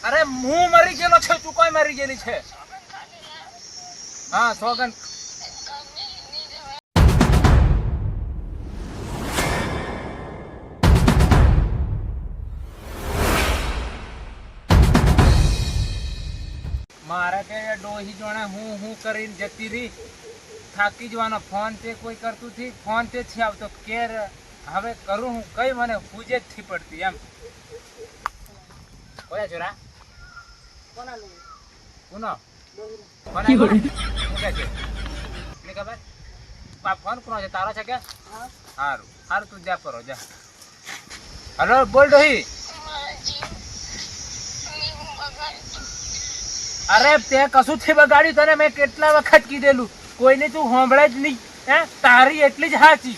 અરે હું મરી ગયેલો છે, તું કોઈ મરી ગયેલી છે? હા સોગન. મારે કે ડોહી જોણે હું કરીને જતી રહી, થાકી જવાનો. ફોન તે કોઈ કરતું થી, ફોન તે જ આવતો કેર. હવે કરું હું કઈ, મને પૂજે જ થી પડતી એમ. ઓયા જોરા કોના લે કોનો કોના શું કે છે ને ખબર? બા ફોન કોનો છે? તારો છે કે? હા હારું હારું, તું જા કરો જા. હલો બોલ ડોહી. અરે તે કશું થી બગાડ્યું? તને મેં કેટલા વખત કીધેલું, કોઈને તું સાંભળે જ નહીં. હે તારી એટલી જ સાચી.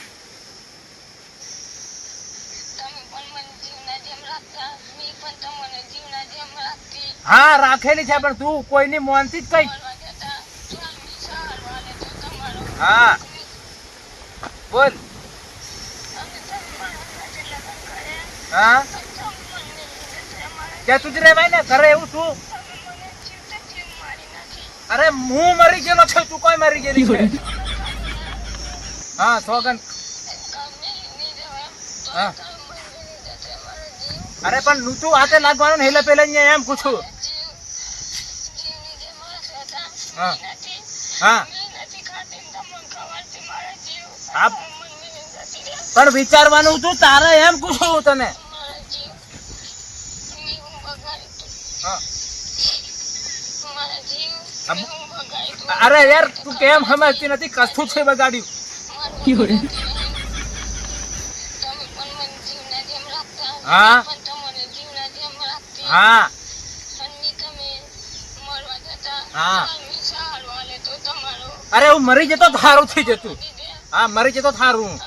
હા રાખેલી છે, પણ તું કોઈની મોનથી જ કઈ. હા બોલ. હા ત્યાં તું જ રેવાય ને ઘરે એવું તું. અરે હું મરી ગયેલો છે, તું કોઈ મરી ગયેલી છે? હા સોગન. હા અરે પણ તું હાથે લાગવાનું ને હેલે પેલે એમ પૂછું. હા હા પણ વિચારવાનું તું તારે એમ પૂછું હું તને. અરે યાર તું કેમ સમજતી નથી? કશું છે બગાડ્યું? હા હા હા અરે હું મરી જતો થારું થઈ જતું. હા મરી જતો થારું.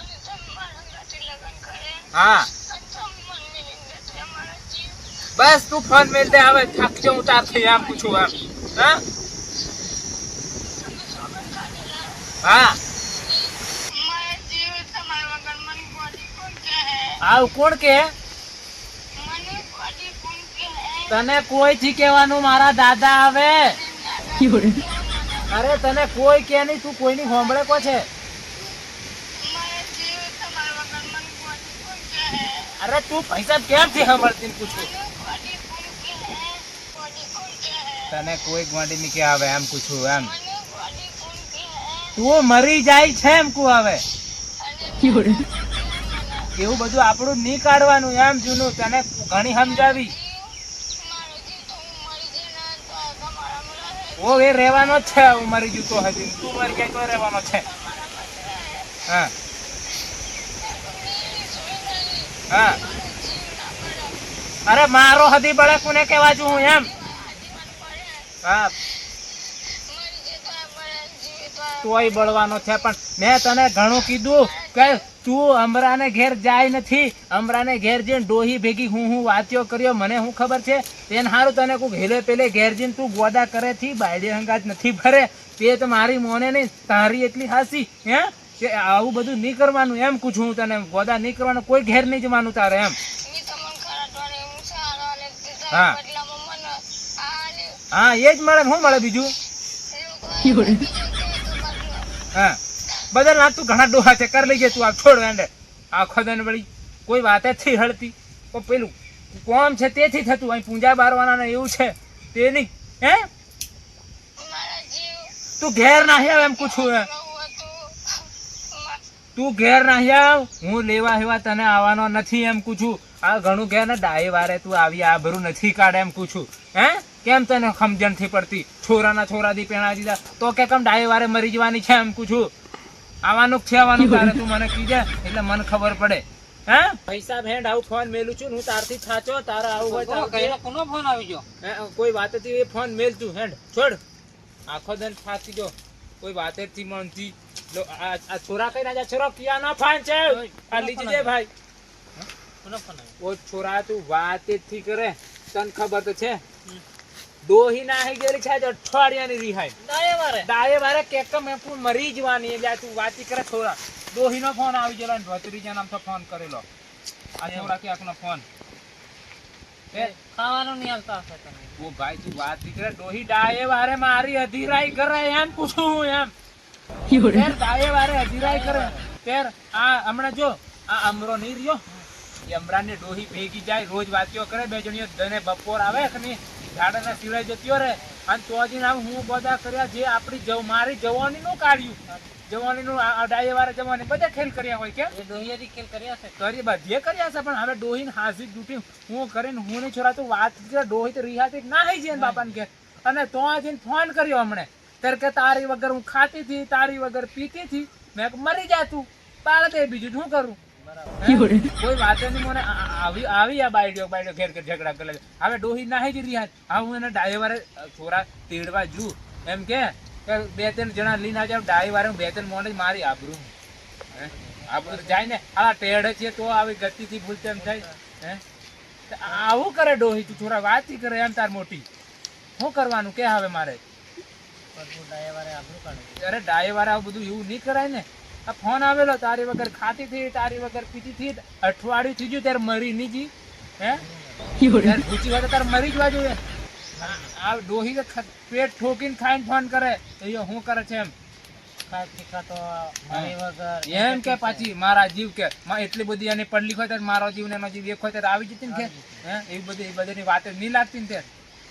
હા બસ તું ફોન મેલ દે, હવે થાકી જાઉં તારથી એમ પૂછું એમ. હા હા આવ કોણ કે? તને કોઈ થી કેવાનું, મારા દાદા આવે. અરે તને કોઈ કે નહીં, તું કોઈની હોંભળે કો છે? અરે તું પૈસા કેમ થી સાંભળતી પૂછું? તને કોઈ ગોંડી ની કે આવે એમ પૂછું એમ. તું મરી જાય છે એમ કુ આવે. એવું બધું આપણું નહીં કાઢવાનું એમ જૂનું. તને ઘણી સમજાવી. ઓ એ રહેવાનો જ છે, હું મરી જતો હજી. તું મરી જાય તો રહેવાનો છે. હા હા અરે મારો હદી બળે કોને કેવા છું હું એમ. હા તોય બળવાનો છે, પણ મેં તને ઘણું કીધું કે તું અમરાને ઘેર જાય નથી. અમરાને ઘેર જઈને ડોહી ભેગી હું વાત્યો કર્યો, મને શું ખબર છે? તેને સારું તને કોઈ હેલે પેલે ઘેર જઈને તું ગોદા કરે થી બાયડી હંગાત નથી ભરે. તે તો મારી મોને નહીં, તારી એટલી હાસી હે કે આવું બધું નહીં કરવાનું એમ પૂછું હું તને. ગોદા નહીં કરવાનું, કોઈ ઘેર નહીં જવાનું તારે એમ. હા હા એ જ મળે. શું મળે બીજું? હા બધા લાગતું ઘણા ડોહા છે, કર લઈ તું આ છોડ વેંડે આખો દન વળી કોઈ વાત જ થી હળતી. તો પેલું કોમ છે તેથી થતું, અહીં પૂંજા બારવાના ને એવું છે તે નહીં. હે તું ઘેર નાહી આવ એમ પૂછું. તું ઘેર નાહી આવ, હું લેવા હેવા તને આવવાનો નથી એમ પૂછું. આ ઘણું ઘેર ને ડાય વારે તું આવી આ ભરું નથી કાઢે એમ પૂછું. હે કેમ તને સમજણ થી પડતી? છોરાના છોરાથી પેણા દીધા તો કે કેમ ડાય વારે મરી જવાની છે એમ પૂછું. આવવાનું છે આવવાનું તારે, તું મને કીજે એટલે મને ખબર પડે. હે પૈસા ભેંડ આવું ફોન મેલું છું હું તારથી થાચો. તારે આવું હોય તો કોનો ફોન આવી ગયો? કોઈ વાત હતી એ ફોન મેલ તું હેન્ડ છોડ. આખો દન થાકી જો, કોઈ વાત જ થી મનતી. આ છોરા કઈ ના છોરા પિયા ના ફાન છે આ લીજે ભાઈ. ઓ છોરા તું વાત જ થી કરે, તને ખબર તો છે ડોહી નાહી ગયેલી છે અઠવાડિયાની રિહાઈ. ડાયે વારે કેક મેં મરી જવાની એટલે તું વાતી કરે. છોરા ડોહી નો ફોન આવી ગયેલો, ભત્રીજા નામ તો ફોન કરેલો. આ છોરા કે આખનો ફોન ખાવાનું નહીં આવતા હશે તમે. ઓ ભાઈ તું વાત નીકળે ડોહી ડાયે વારે મારી અધીરાઈ કરે એમ પૂછું હું એમ તેર ડાયે વારે અધીરાઈ કરે તેર આ હમણાં જો આ અમરો નહીં રહ્યો એ અમરાને ડોહી ભેગી જાય રોજ વાંચ્યો કરે બે જણીઓ દને બપોર આવે કે નહીં ઝાડાના સિવાય જતીઓ રે અને તો જ આમ હું બધા કર્યા જે આપણી મારી જવાની નું કાઢ્યું જવાની નું ડાયે વારે જવાની બધા ખેલ કર્યા હોય કેમ એ ડોહિયાથી ખેલ કર્યા છે. કરી બધે કર્યા છે પણ હવે ડોહીને હાસી ડૂટી હું કરીને હું નહીં છોરા તું વાત ડોહી તો રિહાતી ના થઈ જાય બાપાને કે અને તો જઈને ફોન કર્યો હમણે ત્યારે કે તારી વગર હું ખાતી હતી તારી વગર પીતી હતી મેં કીધું મરી જા તું પાડ દે બીજું શું કરું કોઈ વાત નહીં મને આવી આ બાયડ્યો ઘેર ઘેર ઝઘડા કરે હવે ડોહી ના જ રિહાત હવે હું એને ડાય વારે છોરા તેડવા જુ એમ કે બે ત્રણ જણા લઈને આ જાવ ડાય વારે બે ત્રણ મોને જ મારી આબરૂ આબરૂ જાય ને આ ટેડ છે તો આવી ગતિથી ભૂલતે એમ થાય હે આવું કરે ડોહી તું છોરા વાત કરે એમ તાર મોટી શું કરવાનું કે હવે મારે અરે ડાય વારે આવું બધું એવું નહીં કરાય ને આ ફોન આવેલો તારી વગર ખાતી થઈ તારી વગર પીતી થઈ અઠવાડિયું થઈ ગયું ત્યારે મરી નહીં જી હે પૂછી વાત તારે મરી જવા જોઈએ આ ડોહી પેટ ઠોકીને ખાઈને ફોન કરે એ શું કરે છે એમ કે પાછી મારા જીવ કે એટલી બધી એની પડલી હોય મારો જીવ ને એનો જીવ એક હોય આવી જતી ને હે એવી બધી વાત નહીં લાગતી ને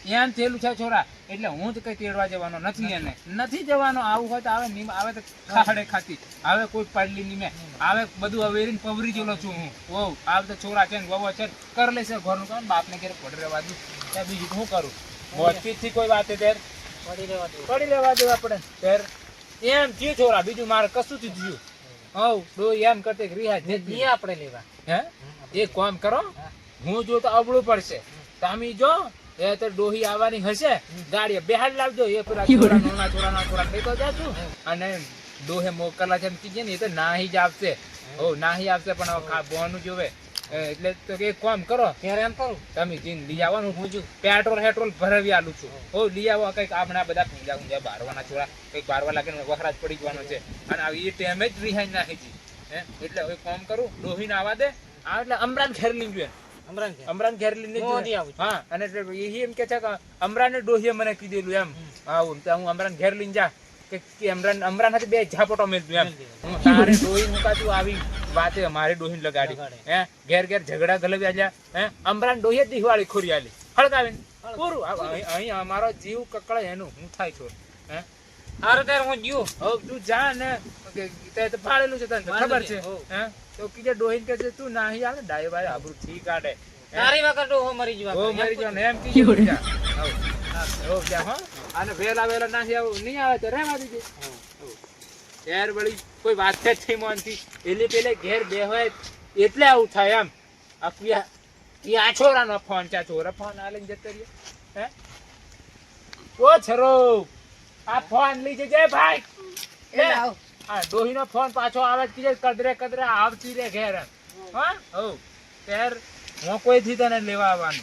એમ થયેલું છે છોરા એટલે હું જ કઈ તેડવા જવાનો નથી એને નથી જવાનો આવું હોય તો આવે તો ખાડે ખાતી હવે કોઈ પડલી નહીં મેં આવે બધું અવેરીને પવરી જેલો છું હું વહુ આવે તો છોરા છે ને વહુ છે કર લેશે ઘરનું કામ બાપને ઘેર પડી રહેવા દઉં ત્યાં બીજું શું કરું મોજથી કોઈ વાત તેર પડી રહેવા દઉં આપણે તેર એમ થયું છોરા બીજું મારે કશું થી થયું હવ ડો એમ કરતે રિહાજ આપણે લેવા હે એક કામ કરો હું જો તો અવળું પડશે તમે જો એ તો ડોહી આવવાની હશે ગાડી બેહાડ લાવજો એ પેલા છોરા લઈ તો જાશું અને ડોહે મોકલા છે એમ કીજે ને એ તો નાહી જ આવશે નાહી આવશે પણ બોનું જોવે એટલે તો એક કામ કરો ત્યારે એમ કરું તમે જઈને લઈ આવવાનું હું છું પેટ્રોલ ભરાવી આલું છું લઈ આવો કઈક આપણા બધા પીંજા ઊંઝા બારવાના છોરા કઈક બારવા લાગે ને વખરાજ પડી જવાનો છે અને એ ટાઈમે જ રિહાઈ નાખી છે એટલે હવે કામ કરું ડોહી ને આવવા દે એટલે અમરાન ખેર લઈ જોઈએ અમરાન ઘેર લઈને હા અને એમ કે છે કે અમરાને ડોહીએ મને કીધેલું એમ આવું હું અમરાન ઘેર લઈને જા કે અમરાન સાથે બે ઝાપટો મેળવ્યું એમ હું તારે ડોહી મુકાતું આવી વાતે મારી ડોહી લગાડી હે ઘેર ઝઘડા ગલવ્યા જા હે અમરાન ડોહીએ દિવાળી ખોરી આલી હળગાવીને પૂરું અહીં અમારો જીવ કકળે એનું હું થાય છો હે હારે ત્યારે હું જીવ હવે તું જા ને તે તો ફાળેલું છે તને ખબર છે હે તો કીધે ડોહીન કે તું નાહી આવે ડાય ભાઈ આબરૂ ઠી કાઢે તારી વગર તો મરી જવા મરી જાવ ને એમ કીધું જા હો અને વેલા નાહી આવ નહીં આવે તો રહેવા દીજે ઘેર વળી કોઈ વાત જ થઈ મોનથી એટલે પેલે ઘેર બે હોય એટલે આવું થાય એમ આ છોરાનો ફોન છે છોરા ફોન આ લઈને જતો રહ્યો હે ઓ છરો આ ફોન લઈ જજે ભાઈ આ ડોહીનો ફોન પાછો આવે કીધે કદરે આવતી રે ઘેર હા હો તેર હું કોઈ થી તને લેવા આવવાનું